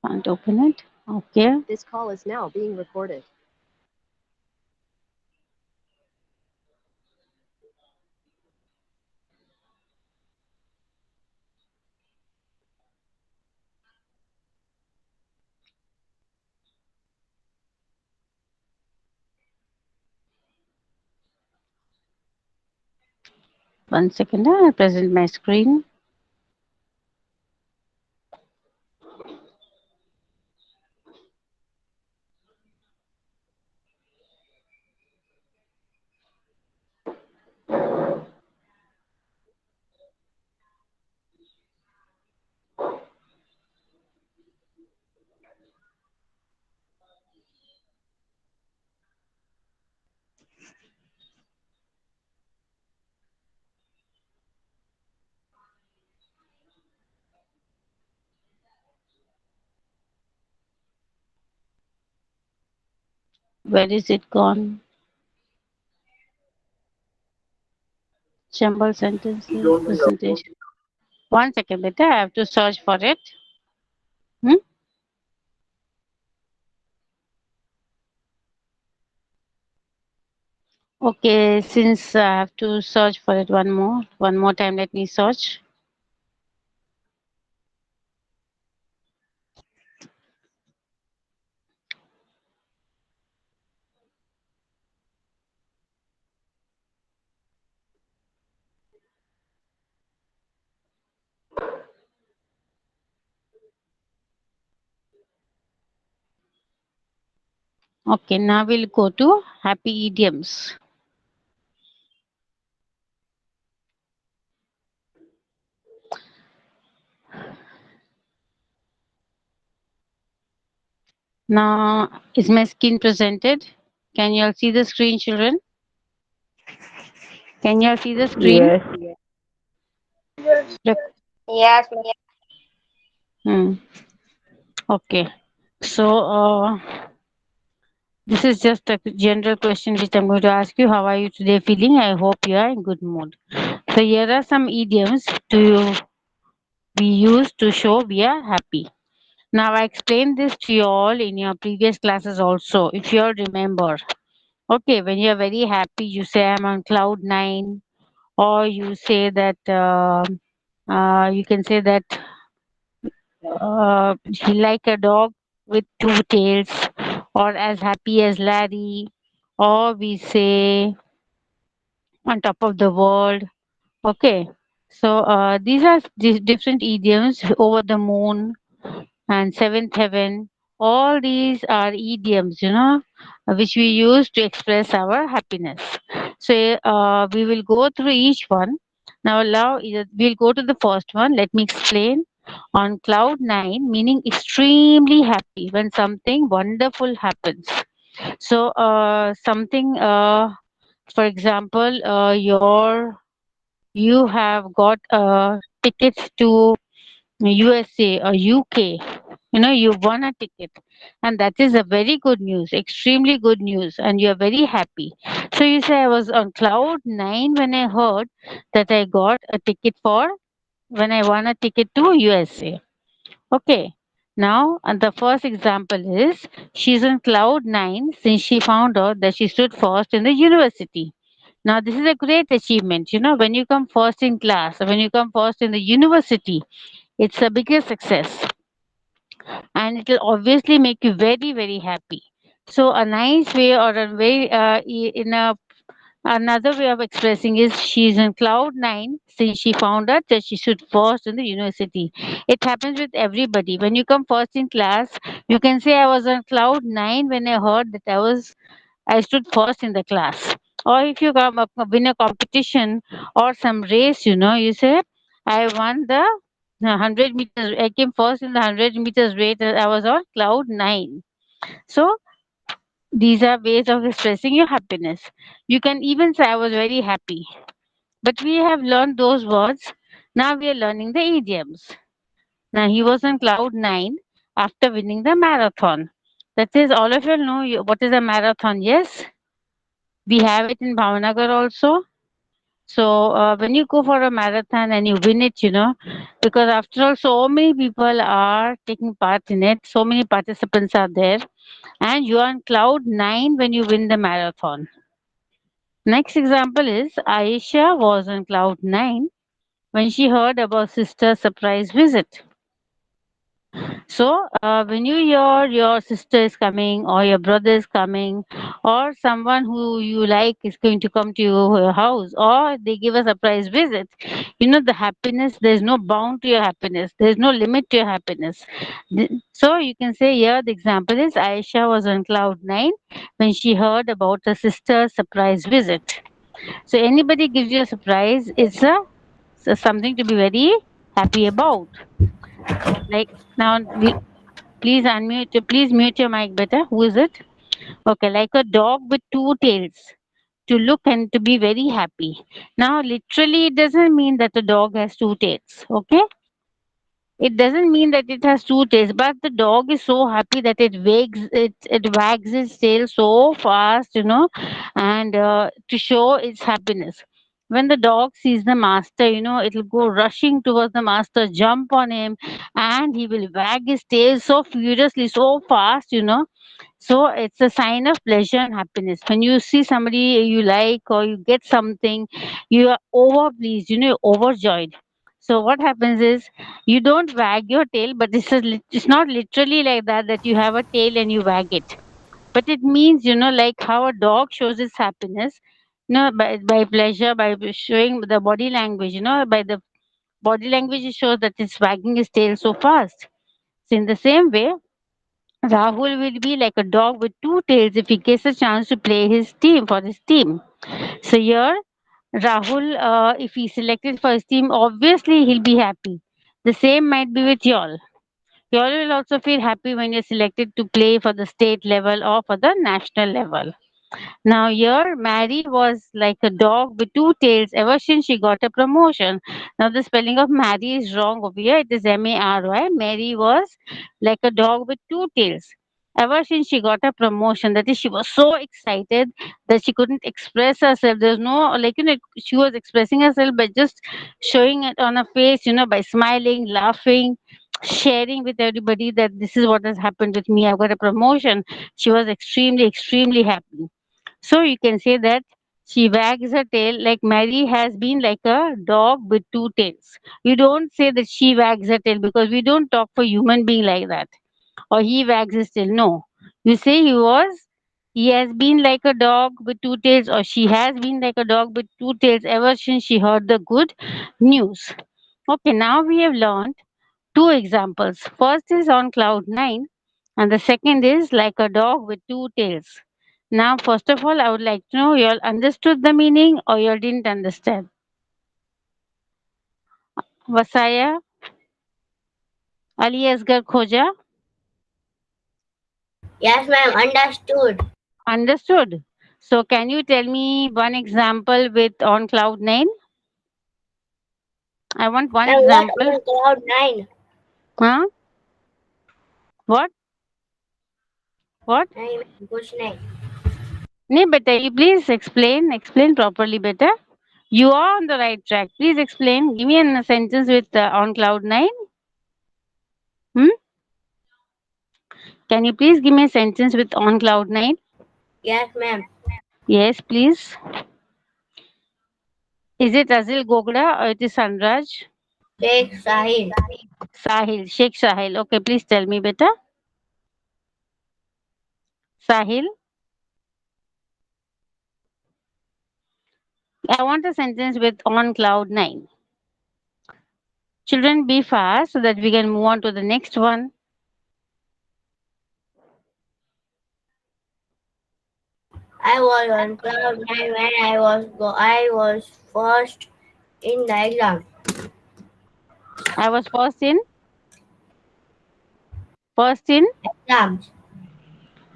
Can't open it. Okay. This call is now being recorded. 1 second. I present my screen. Where is it gone? Jumble sentences, presentation. 1 second, beta. I have to search for it. Hmm? Okay, since I have to search for it one more time, let me search. Okay, now we'll go to happy idioms. Now, is my screen presented? Can you all see the screen, children? Can you all see the screen? Yes. Rep- Yes, ma'am. Hmm. Okay. So, this is just a general question which I'm going to ask you. How are you today feeling? I hope you are in good mood. So, here are some idioms to we use to show we are happy. Now, I explained this to you all in your previous classes also, if you all remember. Okay, when you're very happy, you say, I'm on cloud nine, or you say that, you can say that he like a dog with two tails, or as happy as Larry, or we say on top of the world. Okay, so these are these different idioms over the moon and seventh heaven. All these are idioms, which we use to express our happiness. So we will go through each one. Now, we'll go to the first one. Let me explain. On cloud nine, meaning extremely happy when something wonderful happens. So, something, for example, you have got tickets to USA or UK. You won a ticket, and that is a very good news, extremely good news, and you are very happy. So you say, I was on cloud nine when I heard that I got a ticket for when I won a ticket to USA. Okay. Now, and the first example is she's on cloud nine since she found out that she stood first in the university. Now, this is a great achievement. When you come first in class, when you come first in the university, it's a bigger success, and it will obviously make you very, very happy. So, a nice way or a way in a another way of expressing is she's in cloud nine since she found out that she stood first in the university. It happens with everybody. When you come first in class, you can say I was on cloud nine when I heard that I stood first in the class. Or if you win a competition or some race, you say I won the 100 meters. I came first in the 100 meters race. I was on cloud nine. So these are ways of expressing your happiness. You can even say, I was very happy. But we have learned those words. Now we are learning the idioms. Now he was on cloud nine after winning the marathon. That is, all of you know what is a marathon. Yes, we have it in Bhavanagar also. So when you go for a marathon and you win it, because after all, so many people are taking part in it, so many participants are there, and you are on cloud nine when you win the marathon. Next example is Aisha was on cloud nine when she heard about sister's surprise visit. So, when you hear your sister is coming, or your brother is coming, or someone who you like is going to come to your house, or they give a surprise visit, the happiness, there's no bound to your happiness, there's no limit to your happiness. So, you can say here the example is Aisha was on cloud nine when she heard about her sister's surprise visit. So, anybody gives you a surprise, it's something to be very happy about. Like now, please mute your mic better. Who is it? Okay, like a dog with two tails to look and to be very happy. Now, literally, it doesn't mean that the dog has two tails. Okay, it doesn't mean that it has two tails, but the dog is so happy that it wags its tail so fast, and to show its happiness. When the dog sees the master, it'll go rushing towards the master, jump on him, and he will wag his tail so furiously, so fast, so it's a sign of pleasure and happiness. When you see somebody you like or you get something, you are over pleased, you're overjoyed. So what happens is you don't wag your tail, but it's not literally like that you have a tail and you wag it. But it means, like how a dog shows its happiness, by pleasure, by showing the body language, by the body language it shows that it's wagging his tail so fast. So in the same way, Rahul will be like a dog with two tails if he gets a chance to play his team for his team. So here, Rahul, if he's selected for his team, obviously he'll be happy. The same might be with y'all. Y'all will also feel happy when you're selected to play for the state level or for the national level. Now, here, Mary was like a dog with two tails ever since she got a promotion. Now, the spelling of Mary is wrong over here. It is Mary. Mary was like a dog with two tails. Ever since she got a promotion, that is, she was so excited that she couldn't express herself. There's no, like, she was expressing herself by just showing it on her face, by smiling, laughing, sharing with everybody that this is what has happened with me. I've got a promotion. She was extremely, extremely happy. So you can say that she wags her tail like Mary has been like a dog with two tails. You don't say that she wags her tail because we don't talk for human being like that. Or he wags his tail. No. You say he has been like a dog with two tails, or she has been like a dog with two tails ever since she heard the good news. Okay, now we have learned two examples. First is on cloud nine, and the second is like a dog with two tails. Now, first of all, I would like to know you all understood the meaning or you all didn't understand. Vasaya, Ali Asgar Khoja, Yes, ma'am. Understood. understood. So, can you tell me one example with on cloud nine? I want one Ma'am, what example. on cloud nine? Huh? What? What? नहीं ma'am, कुछ नहीं. Nee, beta, you please explain properly, beta. You are on the right track. Please explain. Give me a sentence with on cloud nine. Hmm? Can you please give me a sentence with on cloud nine? Yes, ma'am. Yes, please. Is it Azil Gogda or it is Sanraj? Sheikh Sahil. Sahil, Sheikh Sahil. Okay, please tell me, beta. Sahil, I want a sentence with on cloud nine. Children, be fast so that we can move on to the next one. I was on cloud nine when I was first in the exam. I was first in Exams.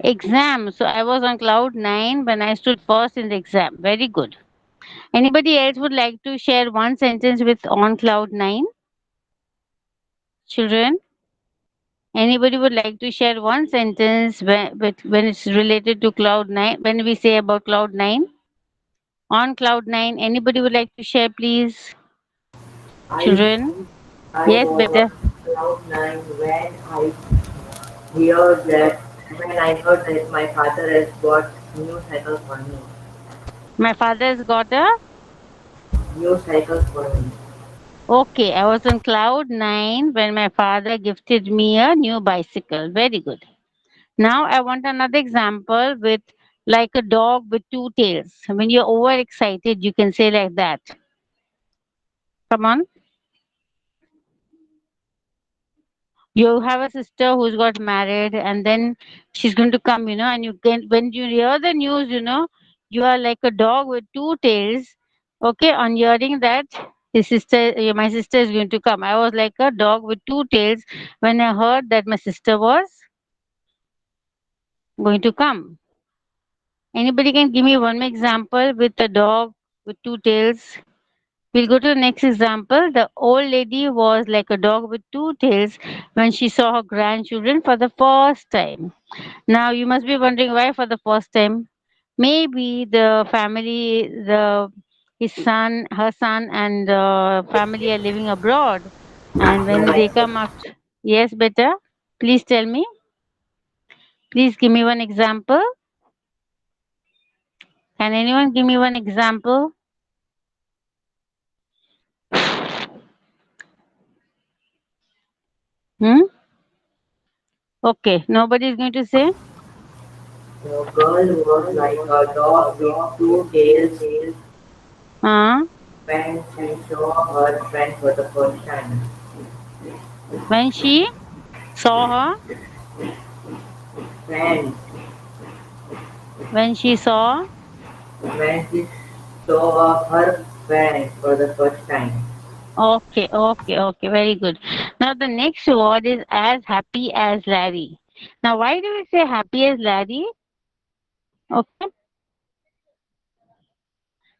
exam. So I was on cloud nine when I stood first in the exam. Very good. Anybody else would like to share one sentence with on cloud nine? Children, anybody would like to share one sentence when it's related to cloud nine? When we say about cloud nine, On cloud nine. Anybody would like to share, please? I Children? I Yes, was better. on cloud nine heard that when I heard that my father has bought new cycle for me. My father's got a. New cycle for me. Okay, I was on cloud nine when my father gifted me a new bicycle. Very good. Now I want another example with like a dog with two tails. When you're overexcited, you can say like that. Come on. You have a sister who's got married and then she's going to come, and you can, when you hear the news, you are like a dog with two tails. Okay, on hearing that my sister is going to come. I was like a dog with two tails when I heard that my sister was going to come. Anybody can give me one example with a dog with two tails? We'll go to the next example. The old lady was like a dog with two tails when she saw her grandchildren for the first time. Now you must be wondering why for the first time. Maybe the family, his son, her son, and family are living abroad, and Yeah, when they right. come after, yes, better. Please tell me. Please give me one example. Can anyone give me one example? Hmm? Okay, nobody is going to say. The girl was like a dog with two tails Uh, when she saw her friend for the first time. when she saw her, Friend, when she saw. when she saw her friend for the first time. Okay, okay, okay, very good. Now the next word is as happy as Larry. Now, why do we say happy as Larry? Okay,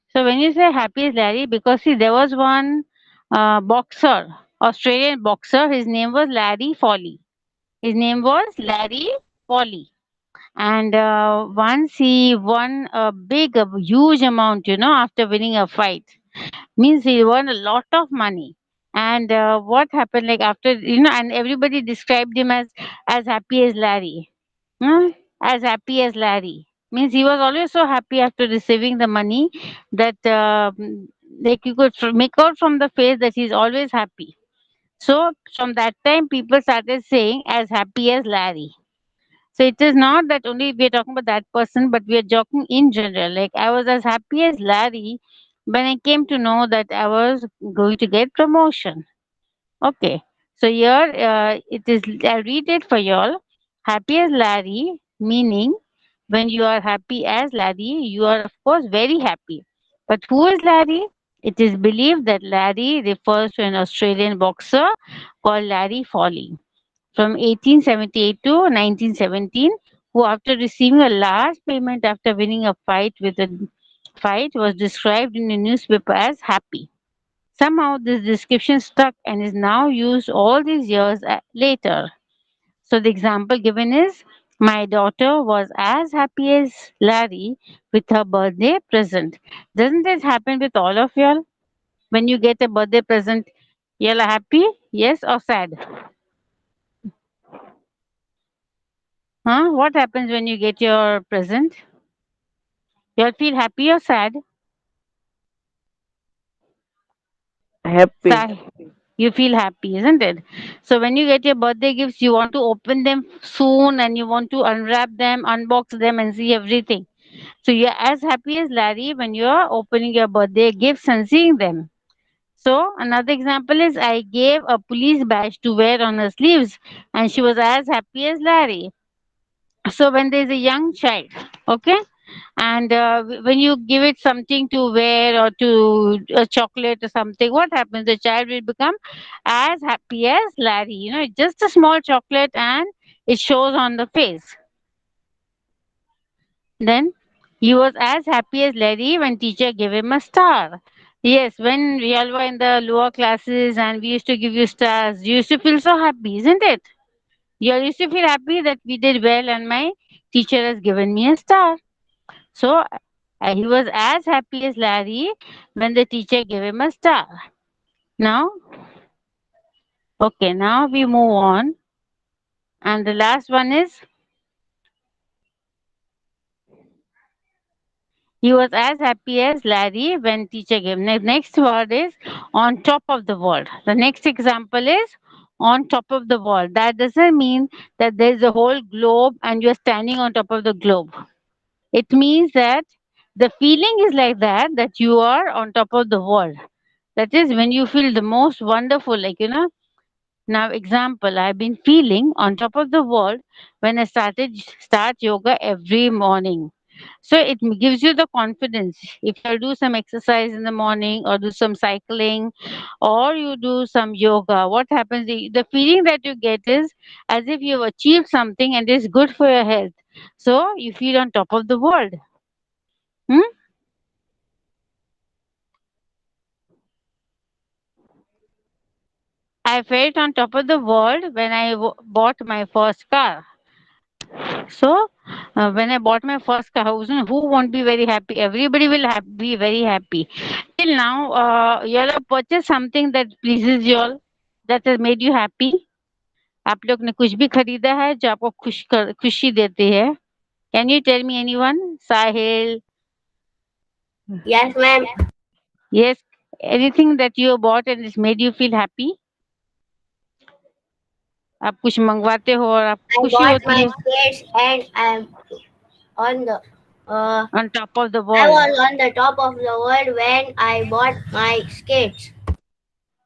so when you say happy as Larry, because see, there was one boxer, Australian boxer, his name was Larry Foley. His name was Larry Foley. And once he won a big, a huge amount, after winning a fight. Means he won a lot of money. And what happened, like after, and everybody described him as happy as Larry. Hmm? As happy as Larry. Means he was always so happy after receiving the money that, like you could make out from the face that he's always happy. So from that time, people started saying as happy as Larry. So it is not that only we are talking about that person, but we are talking in general. Like I was as happy as Larry when I came to know that I was going to get promotion. Okay. So here it is. I'll read it for y'all. Happy as Larry, meaning when you are happy as Larry, you are of course very happy. But who is Larry? It is believed that Larry refers to an Australian boxer called Larry Foley from 1878 to 1917, who, after receiving a large payment after winning a fight, was described in the newspaper as happy. Somehow, this description stuck and is now used all these years later. So, the example given is my daughter was as happy as Larry with her birthday present. Doesn't this happen with all of y'all? When you get a birthday present, y'all are happy? Yes or sad? Huh? What happens when you get your present? You'll feel happy or sad? Happy. Sad. You feel happy, isn't it? So when you get your birthday gifts, you want to open them soon and you want to unwrap them, unbox them, and see everything. So you're as happy as Larry when you're opening your birthday gifts and seeing them. So another example is I gave a police badge to wear on her sleeves, and she was as happy as Larry. So when there's a young child, okay, and when you give it something to wear or to a chocolate or something, what happens? The child will become as happy as Larry. It's just a small chocolate and it shows on the face. Then he was as happy as Larry when teacher gave him a star. Yes, when we all were in the lower classes and we used to give you stars, you used to feel so happy, isn't it? You all used to feel happy that we did well and my teacher has given me a star. So He was as happy as Larry when the teacher gave him a star. Now, okay, now we move on. And the last one is he was as happy as Larry when teacher gave him. Next word is on top of the world. The next example is on top of the world. That doesn't mean that there is a whole globe and you're standing on top of the globe. It means that the feeling is like that you are on top of the world. That is when you feel the most wonderful, now example, I've been feeling on top of the world when I start yoga every morning. So it gives you the confidence. If you'll do some exercise in the morning or do some cycling or you do some yoga, what happens? The feeling that you get is as if you've achieved something and it's good for your health. So you feel on top of the world. Hmm? I felt on top of the world when I bought my first car. So, when I bought my first car, who won't be very happy? Everybody will be very happy. Till now, you all have purchased something that pleases you all, that has made you happy. आप लोग ने कुछ भी खरीदा है जो आपको खुशी देती है? Can you tell me anyone? Sahil? Yes, ma'am. Yes. Anything that you bought and it's made you feel happy? आप कुछ मंगवाते हो और आपको I खुशी bought होती my है skates and I'm on the uh, on top of the I world. was on the top of the world when I bought my skates.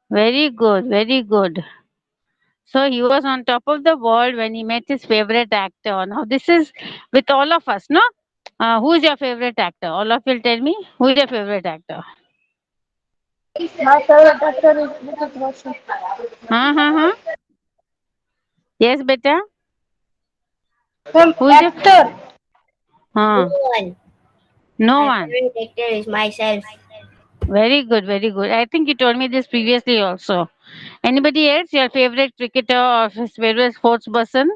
Very good, very good. So he was on top of the world when he met his favorite actor. Now this is with all of us, no? Who is your favorite actor? All of you tell me. Who is your favorite actor? My favorite actor is Hrithik Roshan. Huh, huh, huh? Yes, beta. Him Who is your? actor. No Huh? one. No My one. favorite actor is myself. Very good, very good. I think you told me this previously also. Anybody else? Your favorite cricketer or his favorite sports person?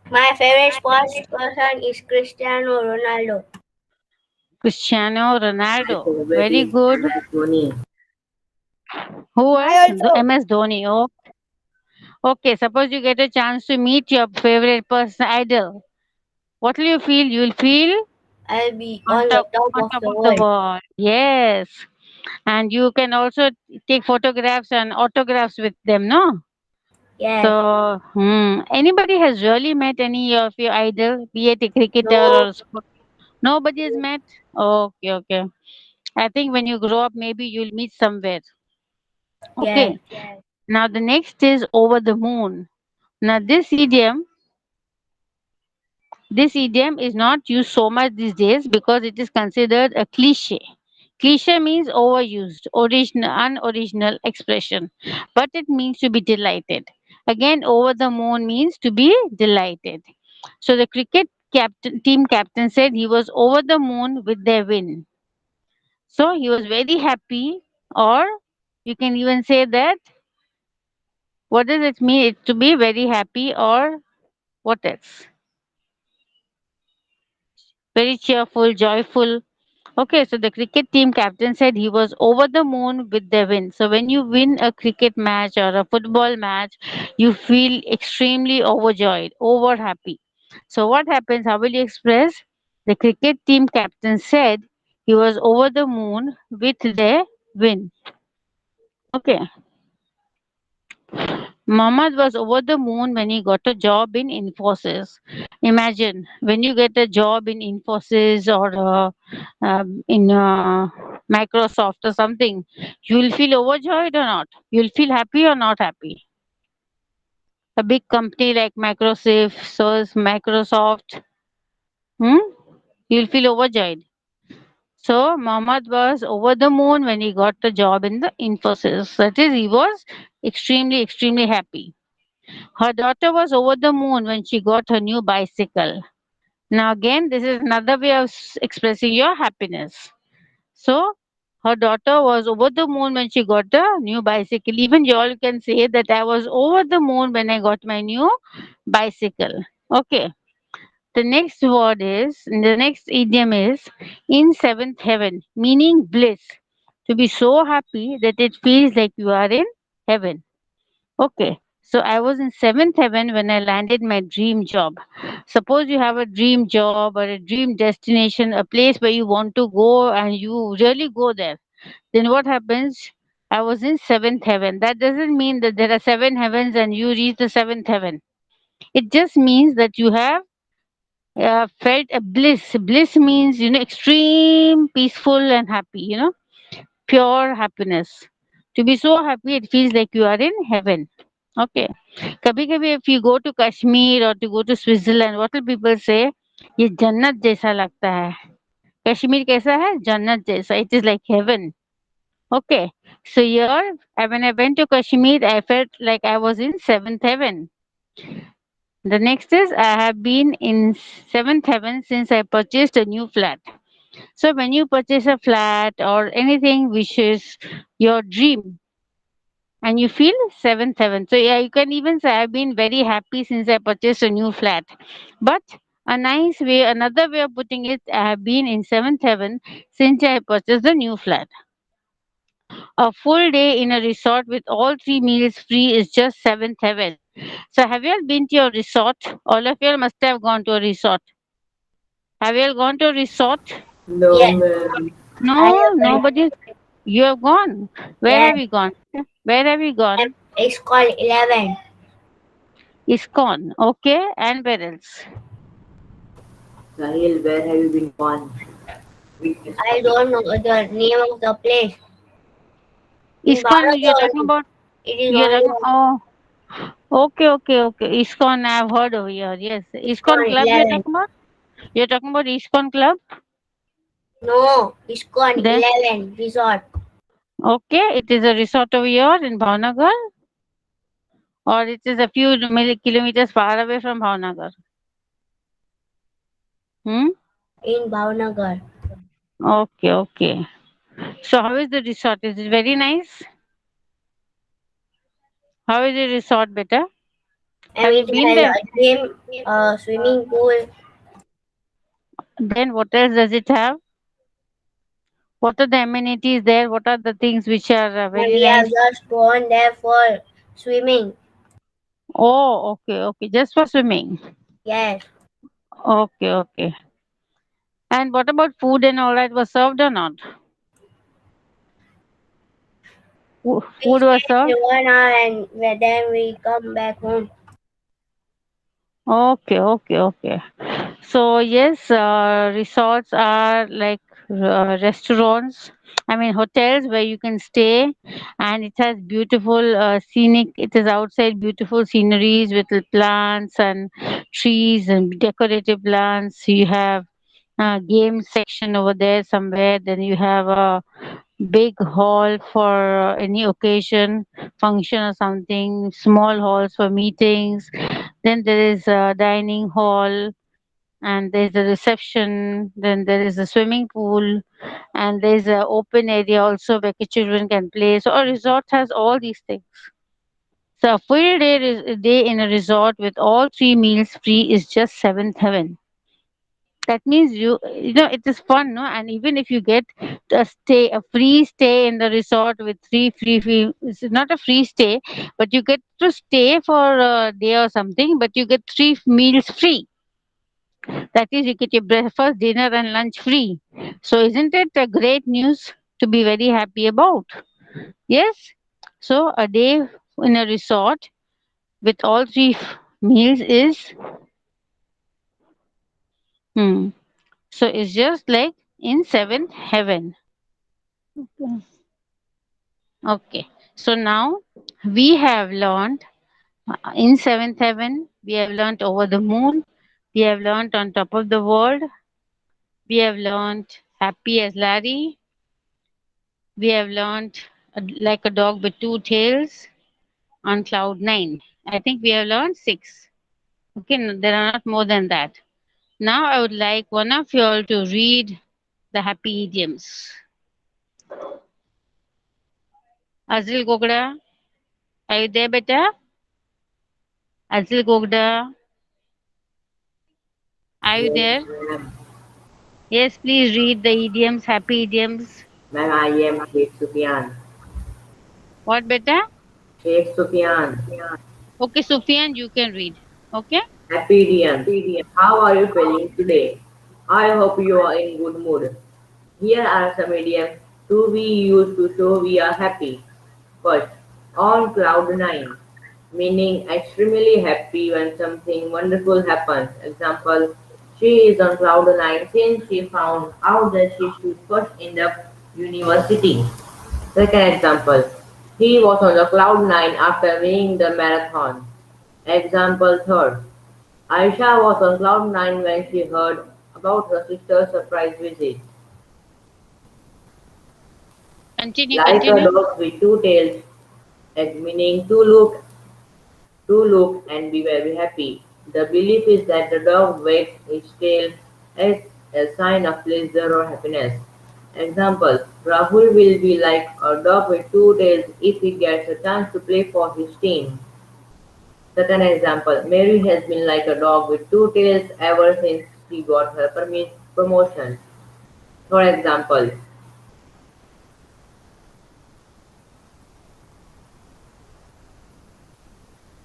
My favorite sports person is Cristiano Ronaldo. Cristiano My Ronaldo. favorite Very is good. MS Dhoni. Who else? My The also. MS Dhoni. Oh, okay. Suppose you get a chance to meet your favorite person idol. What will you feel? You will feel I'll be on on the top top on of top the of the world. world. Yes. And you can also take photographs and autographs with them, no? Yes. So, anybody has really met any of your idol, be it a cricketer No. or sport? Nobody has met? Okay, okay. I think when you grow up, maybe you'll meet somewhere. Yes. Okay. Now, the next is over the moon. Now, this idiom is not used so much these days because it is considered a cliche. Cliche means overused, original, unoriginal expression, but it means to be delighted. Again, over the moon means to be delighted. So the team captain said he was over the moon with their win. So he was very happy, or you can even say that. What does it mean? It to be very happy, or what else? Very cheerful, joyful. Okay, so the cricket team captain said he was over the moon with the win. So when you win a cricket match or a football match, you feel extremely overjoyed, over happy. So what happens? How will you express? The cricket team captain said he was over the moon with the win. Okay. Mohammed was over the moon when he got a job in Infosys. Imagine when you get a job in Infosys or in Microsoft or something, you will feel overjoyed or not? You will feel happy or not happy? A big company like Microsoft, hmm? You will feel overjoyed. So Mohammed was over the moon when he got the job in the Infosys. That is, he was extremely, extremely happy. Her daughter was over the moon when she got her new bicycle. Now, again, this is another way of expressing your happiness. So, her daughter was over the moon when she got a new bicycle. Even you all can say that I was over the moon when I got my new bicycle. Okay. The next idiom is in seventh heaven, meaning bliss. To be so happy that it feels like you are in heaven. Okay. So I was in seventh heaven when I landed my dream job. Suppose you have a dream job or a dream destination, a place where you want to go and you really go there. Then what happens? I was in seventh heaven. That doesn't mean that there are seven heavens and you reach the seventh heaven. It just means that you have felt a bliss. Bliss means, extreme peaceful and happy, pure happiness. To be so happy, it feels like you are in heaven. Okay. कभी कभी if you go to Kashmir or to go to Switzerland, what will people say? ये जन्नत जैसा लगता है. कश्मीर कैसा है? जन्नत जैसा. It is like heaven. Okay. So here, when I went to Kashmir, I felt like I was in seventh heaven. The next is I have been in seventh heaven since I purchased a new flat. So when you purchase a flat or anything which is your dream and you feel seventh heaven. So yeah, you can even say I've been very happy since I purchased a new flat. But another way of putting it, I have been in seventh heaven since I purchased a new flat. A full day in a resort with all three meals free is just seventh heaven. So have you all been to your resort? All of you all must have gone to a resort. Have you all gone to a resort? No, Yes, ma'am. I No, went. nobody. You have gone. Where Yes, have you gone? Where have you gone? it's called 11. ISKCON. Okay, and where else? Sahil, where have you been gone? Which I discount? don't know the name of the place. In ISKCON. You're Bangladesh talking only. about. It is You're only talking. Oh, okay, okay, okay. ISKCON. I've heard over here. Yes, it's ISKCON called Club. You're 11. talking about. You're talking about ISKCON Club. No, it's called Then 11 resort. okay, it is a resort over here in Bhavnagar, or it is a few kilometers far away from Bhavnagar. Hmm. In Bhavnagar. Okay, okay. So how is the resort? Is it very nice? How is the resort better? And Have you it been has there? a gym, a swimming pool. Then what else does it have? What are the amenities there? What are the things which are And very we have nice? just gone there for swimming. Oh, okay, okay. Just for swimming. Yes, Okay, okay. And what about food and all that was served or not? we Food was stayed served? 1 hour and then we come back home. Okay, okay, okay. So yes, resorts are like restaurants. I mean hotels where you can stay, and it has beautiful scenic. It is outside beautiful sceneries with plants and trees and decorative plants. You have a game section over there somewhere. Then you have a big hall for any occasion, function or something. Small halls for meetings. Then there is a dining hall and there's a reception, then there is a swimming pool, and there's an open area also where children can play. So a resort has all these things. So a full day in a resort with all three meals free is just seventh heaven. That means it is fun, no? And even if you get a free stay in the resort with free, it's not a free stay, but you get to stay for a day or something, but you get three meals free. That is, you get your breakfast, dinner, and lunch free. So, isn't it a great news to be very happy about? Yes. So, a day in a resort with all three meals is, hmm. So, it's just like in seventh heaven. Okay. So, now we have learned in seventh heaven, we have learned over the moon, we have learned on top of the world, we have learned happy as Larry, we have learned like a dog with two tails on cloud nine. I think we have learned six. Okay, there are not more than that. Now I would like one of you all to read the happy idioms. Azil Gogda, are you there, beta? Azil Gogda, Are you Yes, there? ma'am. Yes, please read the idioms, happy idioms. Ma'am, I am Sheikh Sufyan. What better? Sheikh Sufyan. Okay, Sufyan, you can read. Okay? Happy Dian. How are you feeling today? I hope you are in good mood. Here are some idioms to be used to show we are happy. First, on cloud nine, meaning extremely happy when something wonderful happens. Example, she is on cloud nine since she found out that she should first in the university. Second example, he was on the cloud nine after winning the marathon. Example third, Aisha was on cloud nine when she heard about her sister's surprise visit. Continue, Like a continue. dog with two tails, as meaning to look and be very happy. The belief is that the dog wags its tail as a sign of pleasure or happiness. Example, Rahul will be like a dog with two tails if he gets a chance to play for his team. Second example, Mary has been like a dog with two tails ever since she got her promotion. Third example,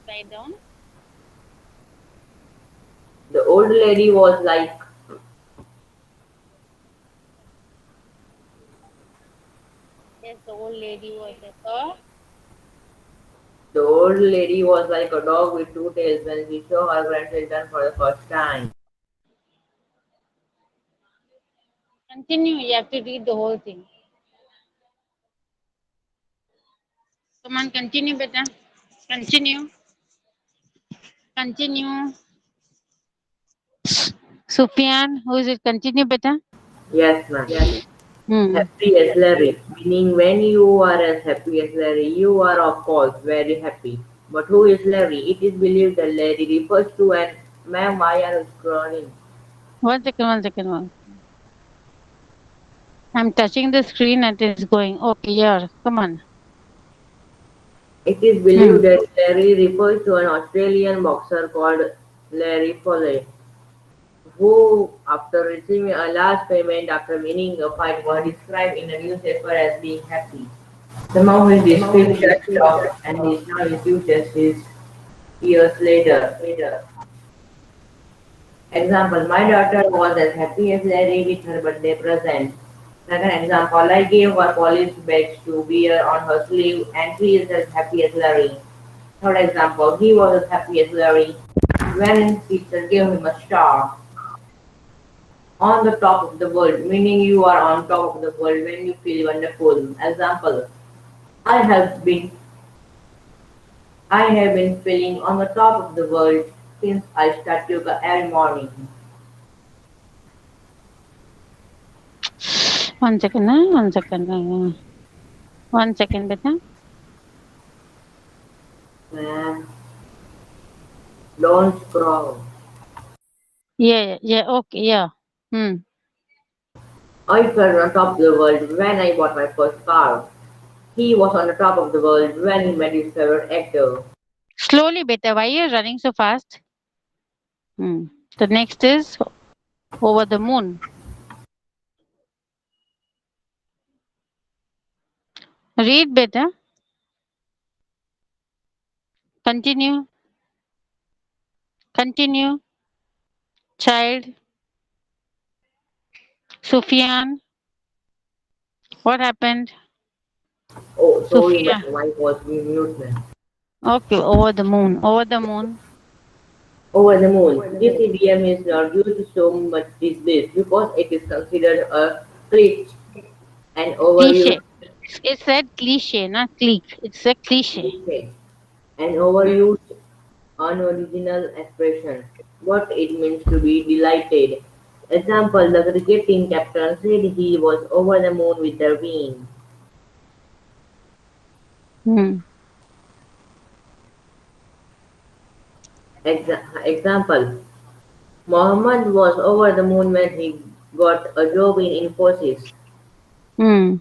Write down. the old lady was like Yes, the old lady was like a. the old lady was like a dog with two tails when she saw her grandchildren for the first time. Continue. You have to read the whole thing. Come on, continue, beta. Continue. Continue. Sufyan, who is it? Continue, beta. Yes, ma'am. Hmm. Happy as Larry, meaning when you are as happy as Larry, you are of course very happy. But who is Larry? It is believed that Larry refers to an ma'am why are you scrolling? 1 second, 1 second, one. I'm touching the screen and it is going. Okay, yeah. Come on. It is Hmm. believed that Larry refers to an Australian boxer called Larry Foley, who, after receiving a large payment after winning a fight, was described in a newspaper as being happy. Somehow his description stopped and is now used as his years later. Example, my daughter was as happy as Larry with her birthday present. Second example, I gave her polished bags to wear on her sleeve and she is as happy as Larry. Third example, he was as happy as Larry when his teacher gave him a star on the top of the world, meaning you are on top of the world when you feel wonderful. Example, I have been I have been feeling on the top of the world since I start yoga every morning. 1 second, huh? 1 second. 1 second, beta. Man, don't scroll. Yeah, yeah, yeah. Okay, yeah. Hmm. I felt on top of the world when I bought my first car. He was on the top of the world when he met his favorite actor. Slowly, beta. Why are you running so fast? Hmm. The next is over the moon. Read, beta. Continue. Continue. Child. Sufyan. What happened? Oh, sorry, my Sufyan. wife was being mute. Man. Okay, over the moon. Over the moon. Over the moon. This idiom is not used so much these days because it is considered a glitch and overused Cliche. It said cliche, not clique. It's a cliche. cliche and Hmm. overused unoriginal expression. What it means to be delighted. Example, the cricket team captain said he was over the moon with their win. Hmm. Example, Mohammed was over the moon when he got a job in Infosys. Hmm.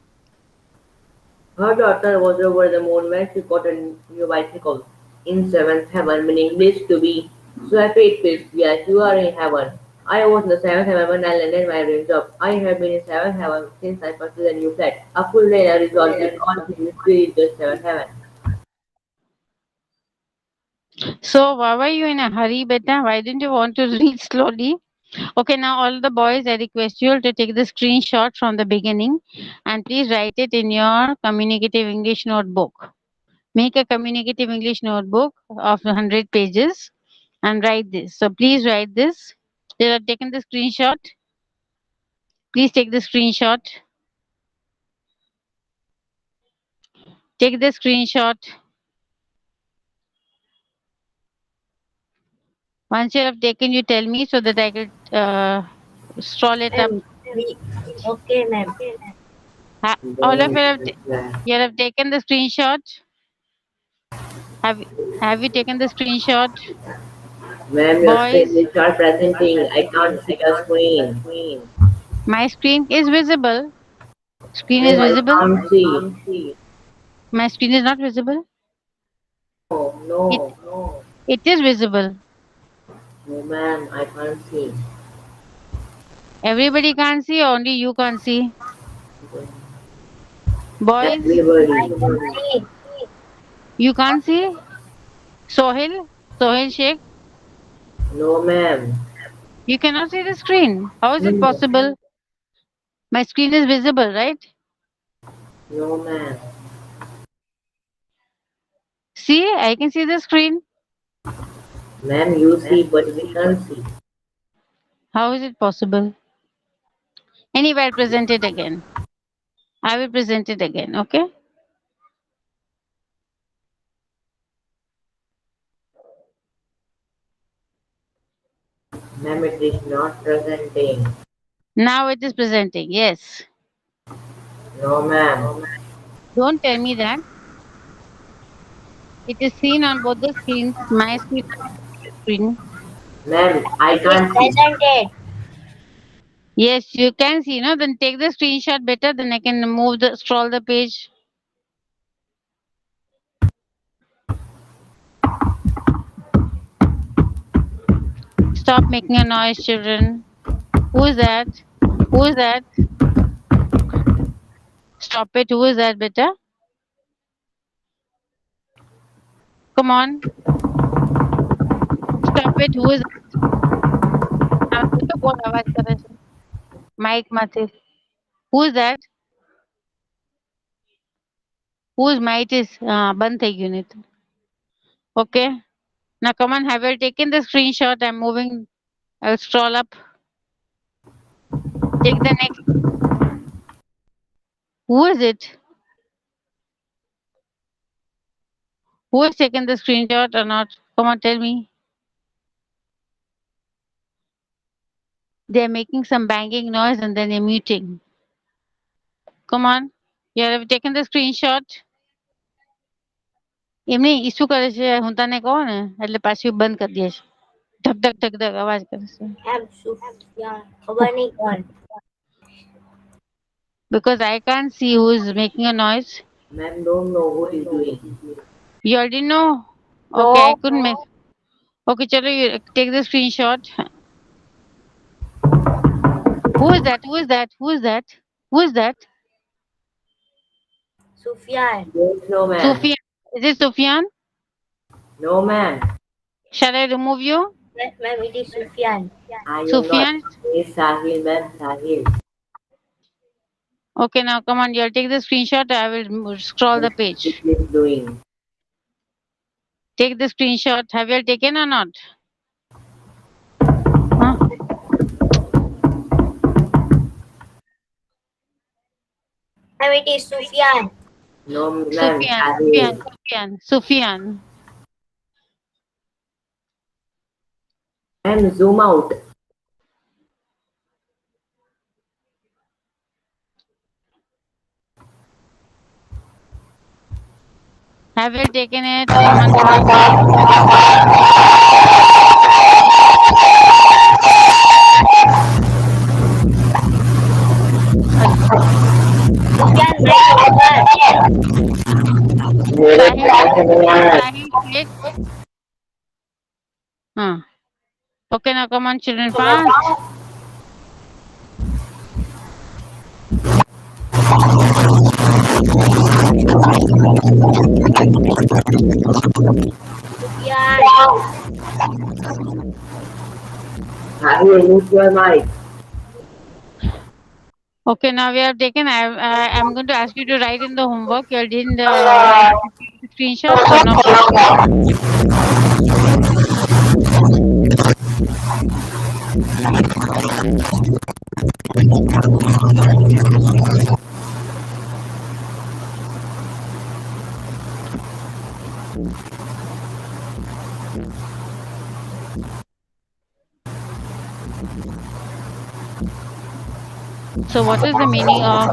Her daughter was over the moon when she got a new bicycle. In seventh heaven, meaning bliss to be so happy it feels like you are in heaven. I was in the seventh heaven when I landed my dream job. I have been in seventh heaven since I purchased a new flat. A full day in a resort with all facilities is just seventh heaven. So why were you in a hurry, beta? Why didn't you want to read slowly? Okay, now all the boys, I request you all to take the screenshot from the beginning and please write it in your communicative English notebook. Make a communicative English notebook of 100 pages and write this. So please write this. You have taken the screenshot. Please take the screenshot. Take the screenshot. Once you have taken, you tell me so that I could scroll it up. Ma'am, okay, ma'am. All of you Don't you have taken the screenshot. Have have you taken the screenshot, Ma'am, your screen boys? is not presenting. I can't see the screen. My screen is visible. Screen is Ma'am, I visible. can't see. My screen is not visible. No, It no. it is visible. No, ma'am, I can't see. Everybody can't see. Only you can't see. Boys, I Everybody. can see. you can't see. Sohil, Sohil Sheikh, No, ma'am. you cannot see the screen. How is it No, possible? My screen is visible, right? no, ma'am. See, I can see the screen. Ma'am, you see, but we can't see. How is it possible? Anyway, I'll present it again. I will present it again, okay? Ma'am, it is not presenting. Now it is presenting, yes. No, ma'am. Don't tell me that. It is seen on both the screens, my screen and your screen. Ma'am, I It is can't see. presented. Yes, you can see, no? Then take the screenshot better, then I can move the scroll the page. Stop making a noise, children. Who is that? Who is that? Stop it. Who is that, beta? Come on. Stop it. Who is that? આ તો કોણ અવાજ કરે છે? Mic માંથી. Who is that? Whose mic is બંધ થઈ ગયું ને તો. Okay. Now come on, have you taken the screenshot? I'm moving. I'll scroll up. Take the next. Who is it? Who has taken the screenshot or not? Come on, tell me. They're making some banging noise and then they're muting. Come on. You have taken the screenshot? એમને ઈસુ કરે છે હું તને કહું ને એટલે પાછી બંધ કરી દે છે ધક ધક ધક ધક અવાજ કરે છે Ma'am, Sufyan. ખબર નહીં કોણ. because I can't see who is making a noise. Ma'am, don't know who is doing. You already know? Okay, I No. couldn't make. Okay, chalo, you take the screenshot. Who is that? Who is that? Who is that? Who is that? Sufyan. Don't know, ma'am. Sufyan. Is it Sufyan? No, ma'am. Shall I remove you? Yes, ma'am, it is Sufyan. I am not. Sufyan? It's Sahil, ma'am. Sahil. Okay, now come on, you'll take the screenshot. I will scroll the What page. is doing? Take the screenshot. Have you all taken or not? Huh? Ma'am, it is Sufyan. No, ma'am. Sufyan, Sahil. Sufyan. Ma'am, zoom out. Have you taken it? Come on. Sufyan, mic over. Sahil, Sahil, click. Huh. Okay, now come on, children, fast. Yeah. Have you moved your mic? Okay, now we have taken. I'm going to ask you to write in the homework. You didn't take the screenshot, so no problem. So, what is the meaning of?